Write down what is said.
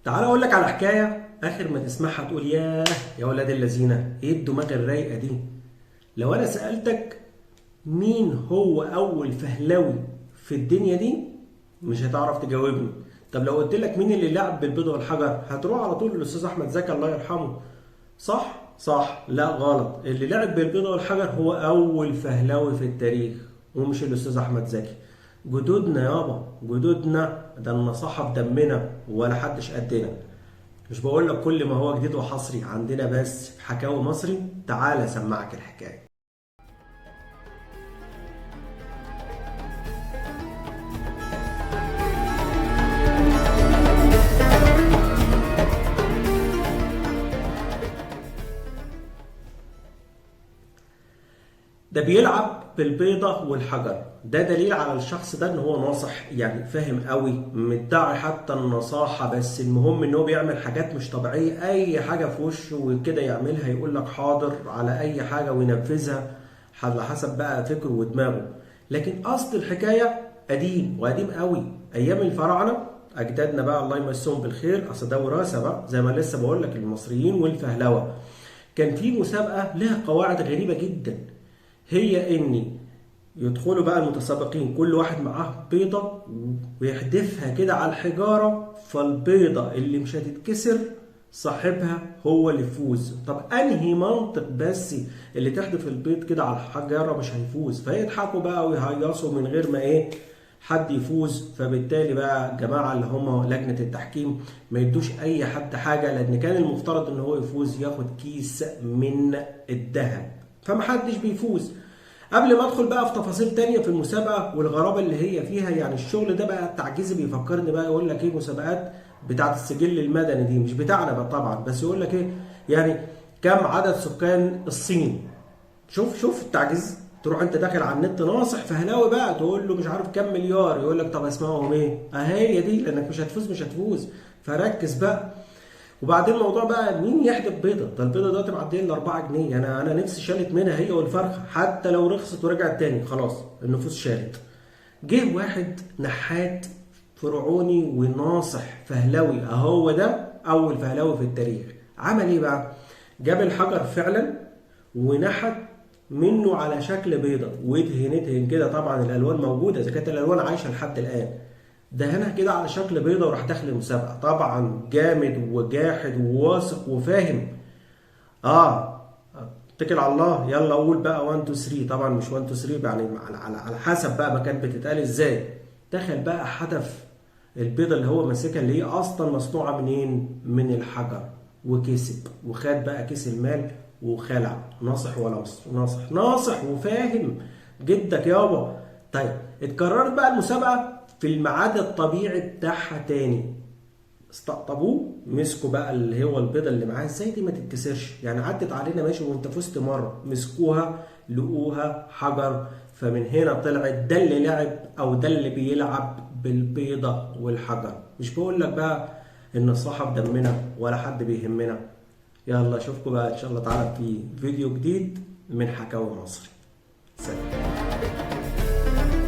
تعال اقول لك على حكايه اخر ما تسمعها تقول ياه يا ولاد اللذينه، ايه الدماغ الرايقه دي؟ لو انا سالتك مين هو اول فهلوي في الدنيا دي مش هتعرف تجاوبني. طب لو قلت لك مين اللي لعب بالبيض والحجر هتروح على طول للاستاذ احمد زكي الله يرحمه. صح صح، لا غلط. اللي لعب بالبيض والحجر هو اول فهلوي في التاريخ ومش الاستاذ احمد زكي. جدودنا يابا جدودنا، ده النصاحه في دمنا ولا حدش قدنا. مش بقول لك كل ما هو جديد وحصري عندنا بس في حكاوي مصري. تعال اسمعك الحكايه. ده بيلعب بالبيضة والحجر، ده دليل على الشخص ده ان هو ناصح، يعني فاهم قوي، مدعي حتى النصاحة، بس المهم ان هو بيعمل حاجات مش طبيعية. اي حاجة في وشه وكده يعملها، يقول لك حاضر على اي حاجة وينفذها على حسب بقى فكره ودماغه. لكن اصل الحكاية قديم وقديم قوي، ايام الفراعنة اجدادنا بقى الله يمسهم بالخير. اصل ده وراثة بقى زي ما لسه بقول لك، المصريين والفهلوة كان في مسابقة لها قواعد غريبة جدا. هي ان يدخلوا بقى المتسابقين كل واحد معاه بيضة ويحدفها كده على الحجارة، فالبيضة اللي مش هتتكسر صاحبها هو اللي يفوز. طب انهي منطق بس اللي تحدف البيض كده على الحجارة مش هيفوز؟ فيضحكوا بقى ويهيصوا من غير ما حد يفوز. فبالتالي بقى الجماعة اللي هم لجنة التحكيم ما يدوش اي حد حاجة، لان كان المفترض ان هو يفوز ياخد كيس من الذهب، فمحدش بيفوز. قبل ما ادخل بقى في تفاصيل تانية في المسابقة والغرابة اللي هي فيها، يعني الشغل ده بقى التعجيزي بيفكرني بقى يقول لك مسابقات بتاعت السجل المدني دي، مش بتاعنا بقى طبعا، بس يقول لك يعني كم عدد سكان الصين. شوف التعجيز. تروح انت داخل على النت ناصح فهلاوي بقى تقول له مش عارف كم مليار، يقول لك طب اسمائهم ايه؟ اهي دي، لانك مش هتفوز. فركز بقى. وبعدين الموضوع بقى مين يحدف بيضه؟ ده البيضه دلوقتي معديه ال 4 جنيه. انا نفسي شالت منها هي والفرخه، حتى لو رخصت ورجعت تاني خلاص النفوس شالت. جه واحد نحات فرعوني وناصح فهلوي، اهو ده اول فهلوي في التاريخ. عمل ايه بقى؟ جاب الحجر فعلا ونحت منه على شكل بيضه ودهن كده. طبعا الالوان موجوده، اذا كانت الالوان عايشه لحد الان. دهنها كده على شكل بيضة وراح داخل المسابقة. طبعا جامد وجاحد وواثق وفاهم. اتكل على الله، يلا قول بقى 1 2 3. طبعا مش 1 2 3 يعني، على حسب بقى ما كانت بتتقال ازاي. دخل بقى حدف البيضة اللي هو ماسكها، اللي هي اصلا مصنوعة منين؟ من الحجر. وكسب وخد بقى كيس المال وخلع. ناصح ولا ناصح وفاهم جدك يابا. طيب اتكررت بقى المسابقة في الميعاد الطبيعي بتاعها تاني. استقطبوه، مسكوا بقى اللي هو البيضة اللي معاه، ازاي دي ما تتكسرش؟ يعني عدت علينا ماشي وانت فزت مرة. مسكوها لقوها حجر. فمن هنا طلعت ده اللي لعب او ده اللي بيلعب بالبيضة والحجر. مش بقول لك بقى ان الصحة في دمنا ولا حد بيهمنا. يلا اشوفكم بقى ان شاء الله تعالى في فيديو جديد من حكاوي مصري. سلام.